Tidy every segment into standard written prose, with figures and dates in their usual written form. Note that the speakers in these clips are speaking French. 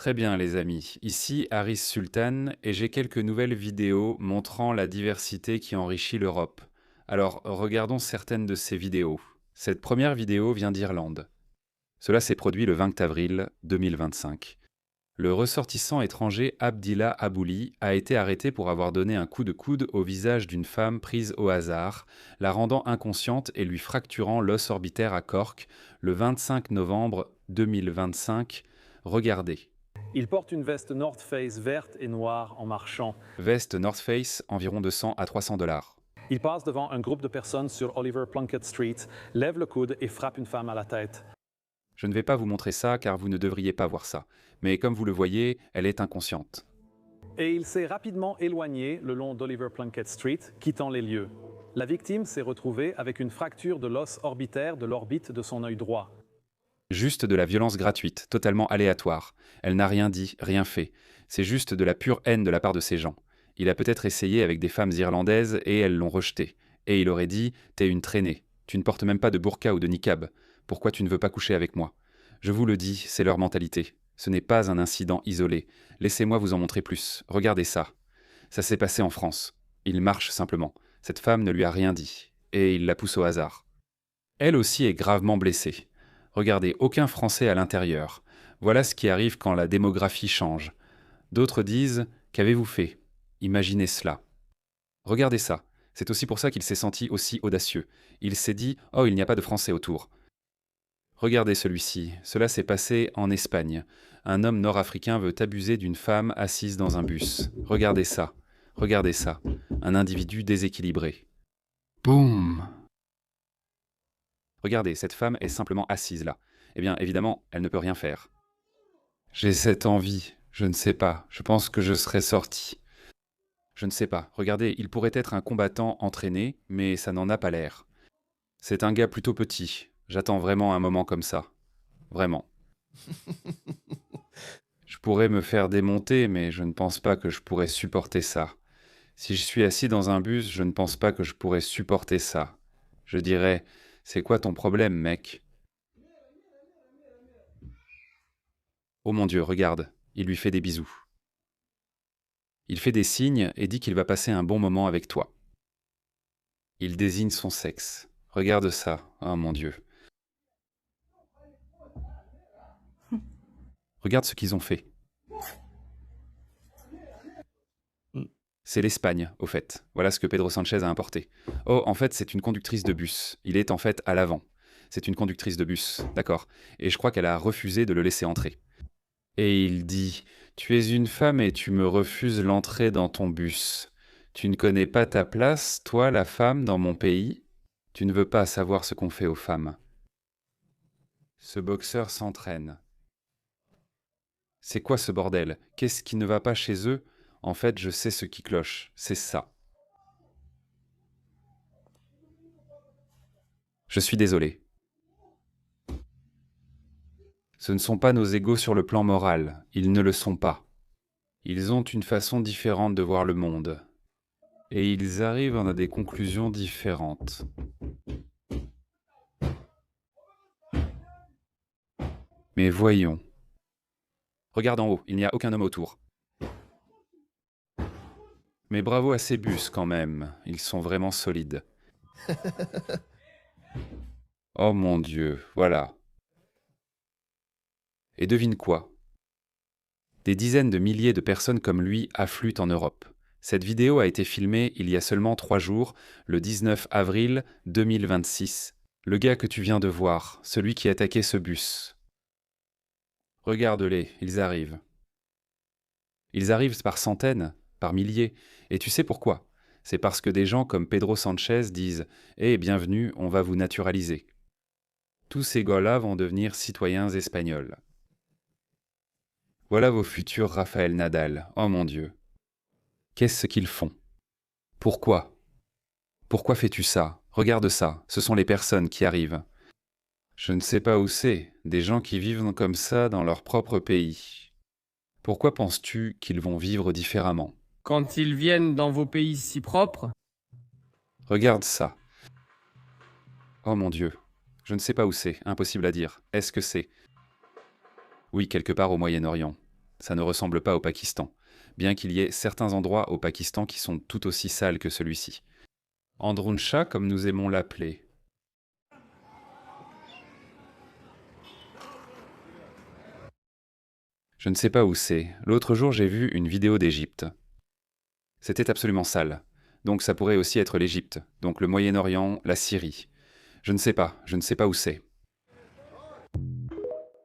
Très bien les amis, ici Haris Sultan et j'ai quelques nouvelles vidéos montrant la diversité qui enrichit l'Europe. Alors regardons certaines de ces vidéos. Cette première vidéo vient d'Irlande. Cela s'est produit le 20 avril 2025. Le ressortissant étranger Abdillah Abouli a été arrêté pour avoir donné un coup de coude au visage d'une femme prise au hasard, la rendant inconsciente et lui fracturant l'os orbitaire à Cork le 25 novembre 2025. Regardez. Il porte une veste North Face verte et noire en marchant. Veste North Face, environ 200 à 300 dollars. Il passe devant un groupe de personnes sur Oliver Plunkett Street, lève le coude et frappe une femme à la tête. Je ne vais pas vous montrer ça car vous ne devriez pas voir ça. Mais comme vous le voyez, elle est inconsciente. Et il s'est rapidement éloigné le long d'Oliver Plunkett Street, quittant les lieux. La victime s'est retrouvée avec une fracture de l'os orbitaire de l'orbite de son œil droit. Juste de la violence gratuite, totalement aléatoire. Elle n'a rien dit, rien fait. C'est juste de la pure haine de la part de ces gens. Il a peut-être essayé avec des femmes irlandaises et elles l'ont rejeté. Et il aurait dit « T'es une traînée. Tu ne portes même pas de burqa ou de niqab. Pourquoi tu ne veux pas coucher avec moi ?» Je vous le dis, c'est leur mentalité. Ce n'est pas un incident isolé. Laissez-moi vous en montrer plus. Regardez ça. Ça s'est passé en France. Il marche simplement. Cette femme ne lui a rien dit. Et il la pousse au hasard. Elle aussi est gravement blessée. Regardez, aucun Français à l'intérieur. Voilà ce qui arrive quand la démographie change. D'autres disent « Qu'avez-vous fait ?» Imaginez cela. Regardez ça. C'est aussi pour ça qu'il s'est senti aussi audacieux. Il s'est dit « Oh, il n'y a pas de Français autour ». Regardez celui-ci. Cela s'est passé en Espagne. Un homme nord-africain veut abuser d'une femme assise dans un bus. Regardez ça. Regardez ça. Un individu déséquilibré. Boum! Regardez, cette femme est simplement assise là. Eh bien, évidemment, elle ne peut rien faire. J'ai cette envie. Je ne sais pas. Je pense que je serais sorti. Je ne sais pas. Regardez, il pourrait être un combattant entraîné, mais ça n'en a pas l'air. C'est un gars plutôt petit. J'attends vraiment un moment comme ça. Vraiment. Je pourrais me faire démonter, mais je ne pense pas que je pourrais supporter ça. Si je suis assis dans un bus, je ne pense pas que je pourrais supporter ça. Je dirais, c'est quoi ton problème, mec? Oh mon Dieu, regarde, il lui fait des bisous. Il fait des signes et dit qu'il va passer un bon moment avec toi. Il désigne son sexe. Regarde ça, oh mon Dieu. Regarde ce qu'ils ont fait. C'est l'Espagne, au fait. Voilà ce que Pedro Sanchez a importé. Oh, en fait, c'est une conductrice de bus. Il est en fait à l'avant. C'est une conductrice de bus, d'accord. Et je crois qu'elle a refusé de le laisser entrer. Et il dit « Tu es une femme et tu me refuses l'entrée dans ton bus. Tu ne connais pas ta place, toi, la femme, dans mon pays? Tu ne veux pas savoir ce qu'on fait aux femmes. » Ce boxeur s'entraîne. C'est quoi ce bordel? Qu'est-ce qui ne va pas chez eux? En fait, je sais ce qui cloche. C'est ça. Je suis désolé. Ce ne sont pas nos égaux sur le plan moral. Ils ne le sont pas. Ils ont une façon différente de voir le monde. Et ils arrivent à des conclusions différentes. Mais voyons. Regarde en haut, il n'y a aucun homme autour. Mais bravo à ces bus quand même, ils sont vraiment solides. Oh mon Dieu, voilà. Et devine quoi? Des dizaines de milliers de personnes comme lui affluent en Europe. Cette vidéo a été filmée il y a seulement 3 jours, le 19 avril 2026. Le gars que tu viens de voir, celui qui attaquait ce bus. Regarde-les, ils arrivent. Ils arrivent par centaines, par milliers. Et tu sais pourquoi? C'est parce que des gens comme Pedro Sanchez disent « Eh, bienvenue, on va vous naturaliser ». Tous ces gars-là vont devenir citoyens espagnols. Voilà vos futurs Rafael Nadal. Oh mon Dieu. Qu'est-ce qu'ils font? Pourquoi? Pourquoi fais-tu ça? Regarde ça, ce sont les personnes qui arrivent. Je ne sais pas où c'est, des gens qui vivent comme ça dans leur propre pays. Pourquoi penses-tu qu'ils vont vivre différemment? Quand ils viennent dans vos pays si propres, Regarde ça. Oh mon Dieu. Je ne sais pas où c'est, impossible à dire. Est-ce que c'est? Oui, quelque part au Moyen-Orient. Ça ne ressemble pas au Pakistan, bien qu'il y ait certains endroits au Pakistan qui sont tout aussi sales que celui-ci. Androun Shah, comme nous aimons l'appeler. Je ne sais pas où c'est. L'autre jour, j'ai vu une vidéo d'Égypte. C'était absolument sale. Donc ça pourrait aussi être l'Égypte, donc le Moyen-Orient, la Syrie. Je ne sais pas où c'est.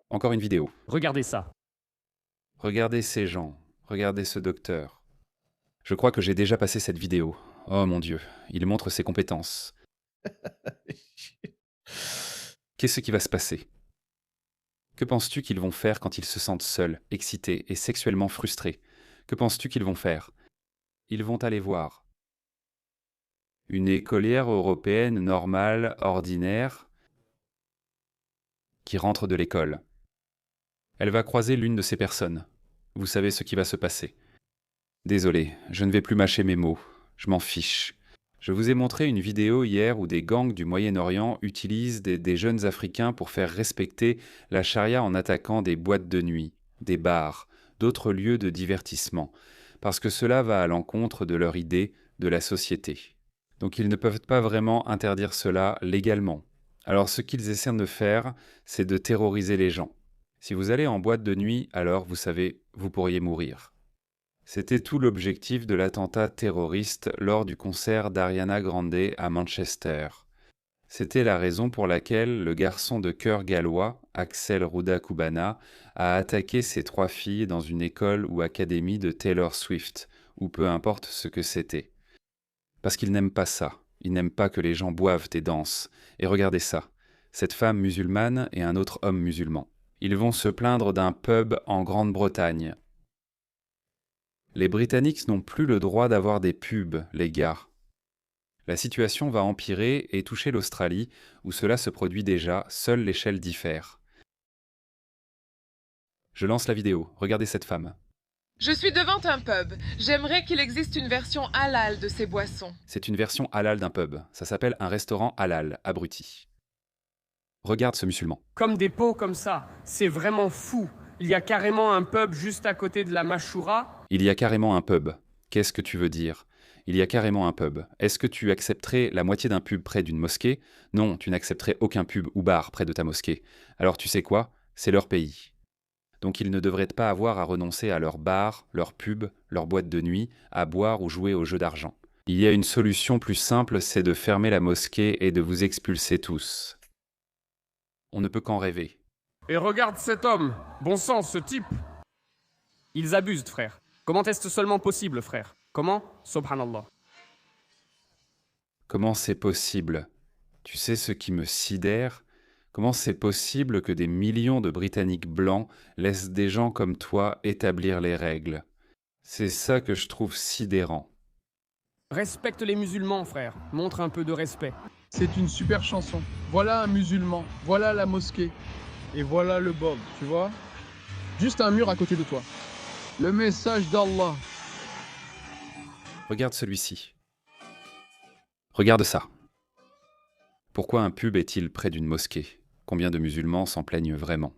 Encore une vidéo. Regardez ça. Regardez ces gens, regardez ce docteur. Je crois que j'ai déjà passé cette vidéo. Oh mon Dieu, il montre ses compétences. Qu'est-ce qui va se passer? Que penses-tu qu'ils vont faire quand ils se sentent seuls, excités et sexuellement frustrés? Que penses-tu qu'ils vont faire? Ils vont aller voir une écolière européenne normale, ordinaire, qui rentre de l'école. Elle va croiser l'une de ces personnes. Vous savez ce qui va se passer. Désolé, je ne vais plus mâcher mes mots. Je m'en fiche. Je vous ai montré une vidéo hier où des gangs du Moyen-Orient utilisent des jeunes Africains pour faire respecter la charia en attaquant des boîtes de nuit, des bars, d'autres lieux de divertissement, parce que cela va à l'encontre de leur idée de la société. Donc ils ne peuvent pas vraiment interdire cela légalement. Alors ce qu'ils essaient de faire, c'est de terroriser les gens. Si vous allez en boîte de nuit, alors vous savez, vous pourriez mourir. C'était tout l'objectif de l'attentat terroriste lors du concert d'Ariana Grande à Manchester. C'était la raison pour laquelle le garçon de chœur gallois, Axel Rudakubana, a attaqué ses 3 filles dans une école ou académie de Taylor Swift, ou peu importe ce que c'était. Parce qu'il n'aime pas ça. Il n'aime pas que les gens boivent et dansent. Et regardez ça. Cette femme musulmane et un autre homme musulman. Ils vont se plaindre d'un pub en Grande-Bretagne. Les Britanniques n'ont plus le droit d'avoir des pubs, les gars. La situation va empirer et toucher l'Australie, où cela se produit déjà, seule l'échelle diffère. Je lance la vidéo, regardez cette femme. Je suis devant un pub. J'aimerais qu'il existe une version halal de ces boissons. C'est une version halal d'un pub. Ça s'appelle un restaurant halal, abruti. Regarde ce musulman. Comme des pots comme ça. C'est vraiment fou. Il y a carrément un pub juste à côté de la Mashura. Il y a carrément un pub. Qu'est-ce que tu veux dire? Il y a carrément un pub. Est-ce que tu accepterais la moitié d'un pub près d'une mosquée? Non, tu n'accepterais aucun pub ou bar près de ta mosquée. Alors tu sais quoi? C'est leur pays. Donc ils ne devraient pas avoir à renoncer à leur bar, leur pub, leur boîte de nuit, à boire ou jouer aux jeux d'argent. Il y a une solution plus simple, c'est de fermer la mosquée et de vous expulser tous. On ne peut qu'en rêver. Et regarde cet homme. Bon sang, ce type. Ils abusent, frère. Comment est-ce seulement possible, frère? Comment? Subhanallah. Comment c'est possible? Tu sais ce qui me sidère? Comment c'est possible que des millions de Britanniques blancs laissent des gens comme toi établir les règles? C'est ça que je trouve sidérant. Respecte les musulmans, frère. Montre un peu de respect. C'est une super chanson. Voilà un musulman, voilà la mosquée, et voilà le bob, tu vois? Juste un mur à côté de toi. Le message d'Allah. Regarde celui-ci. Regarde ça. Pourquoi un pub est-il près d'une mosquée? Combien de musulmans s'en plaignent vraiment?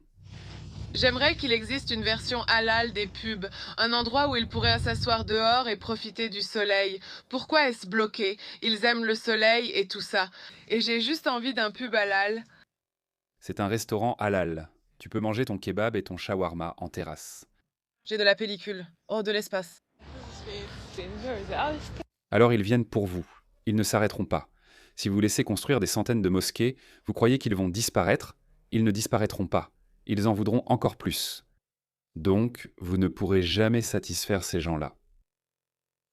J'aimerais qu'il existe une version halal des pubs, un endroit où ils pourraient s'asseoir dehors et profiter du soleil. Pourquoi est-ce bloqué? Ils aiment le soleil et tout ça. Et j'ai juste envie d'un pub halal. C'est un restaurant halal. Tu peux manger ton kebab et ton shawarma en terrasse. J'ai de la pellicule. Oh, de l'espace. Alors ils viennent pour vous. Ils ne s'arrêteront pas. Si vous laissez construire des centaines de mosquées, vous croyez qu'ils vont disparaître? Ils ne disparaîtront pas. Ils en voudront encore plus. Donc, vous ne pourrez jamais satisfaire ces gens-là.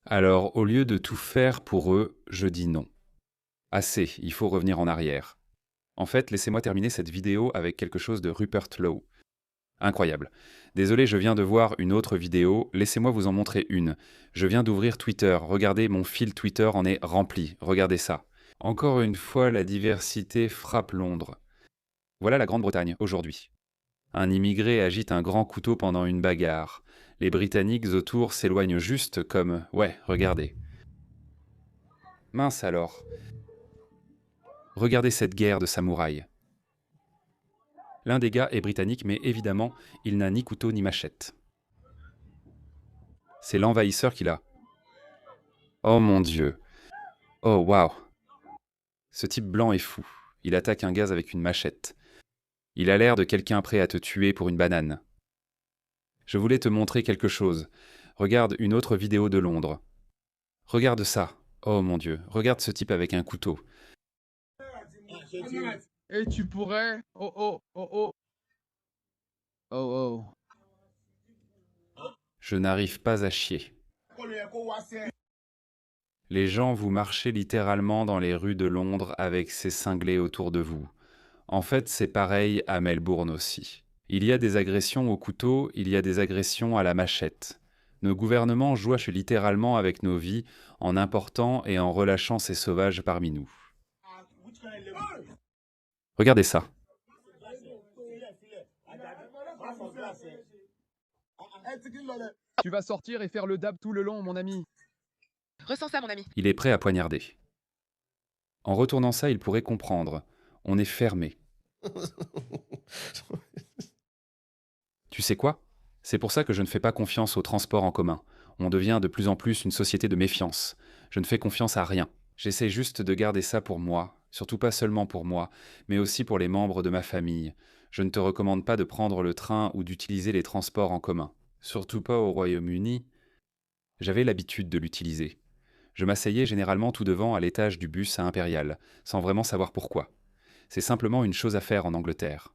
Alors, au lieu de tout faire pour eux, je dis non. Assez, il faut revenir en arrière. En fait, laissez-moi terminer cette vidéo avec quelque chose de Rupert Lowe. Incroyable. Désolé, je viens de voir une autre vidéo, laissez-moi vous en montrer une. Je viens d'ouvrir Twitter, regardez, mon fil Twitter en est rempli, regardez ça. Encore une fois, la diversité frappe Londres. Voilà la Grande-Bretagne, aujourd'hui. Un immigré agite un grand couteau pendant une bagarre. Les Britanniques autour s'éloignent juste comme « ouais, regardez ». Mince alors. Regardez cette guerre de samouraïs. L'un des gars est britannique, mais évidemment, il n'a ni couteau ni machette. C'est l'envahisseur qui l'a. Oh mon Dieu. Oh waouh. Ce type blanc est fou. Il attaque un gaz avec une machette. Il a l'air de quelqu'un prêt à te tuer pour une banane. Je voulais te montrer quelque chose. Regarde une autre vidéo de Londres. Regarde ça. Oh mon Dieu. Regarde ce type avec un couteau. Et tu pourrais... Oh oh, oh oh. Oh oh. Je n'arrive pas à chier. Les gens, vous marchez littéralement dans les rues de Londres avec ces cinglés autour de vous. En fait, c'est pareil à Melbourne aussi. Il y a des agressions au couteau, il y a des agressions à la machette. Nos gouvernements jouent littéralement avec nos vies en important et en relâchant ces sauvages parmi nous. Regardez ça. Tu vas sortir et faire le dab tout le long, mon ami. Ressens ça, mon ami. Il est prêt à poignarder. En retournant ça, il pourrait comprendre. On est fermé. Tu sais quoi? C'est pour ça que je ne fais pas confiance aux transports en commun. On devient de plus en plus une société de méfiance. Je ne fais confiance à rien. J'essaie juste de garder ça pour moi, surtout pas seulement pour moi, mais aussi pour les membres de ma famille. Je ne te recommande pas de prendre le train ou d'utiliser les transports en commun. Surtout pas au Royaume-Uni. J'avais l'habitude de l'utiliser. Je m'asseyais généralement tout devant à l'étage du bus à Impérial, sans vraiment savoir pourquoi. C'est simplement une chose à faire en Angleterre.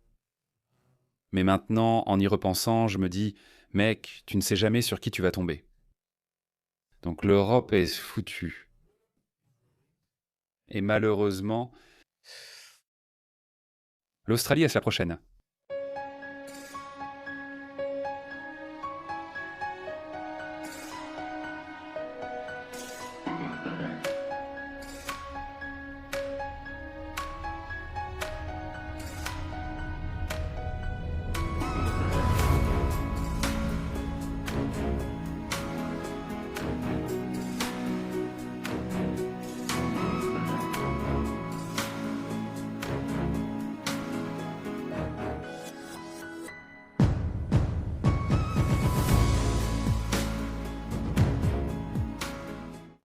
Mais maintenant, en y repensant, je me dis « Mec, tu ne sais jamais sur qui tu vas tomber. » Donc l'Europe est foutue. Et malheureusement, l'Australie, à la prochaine.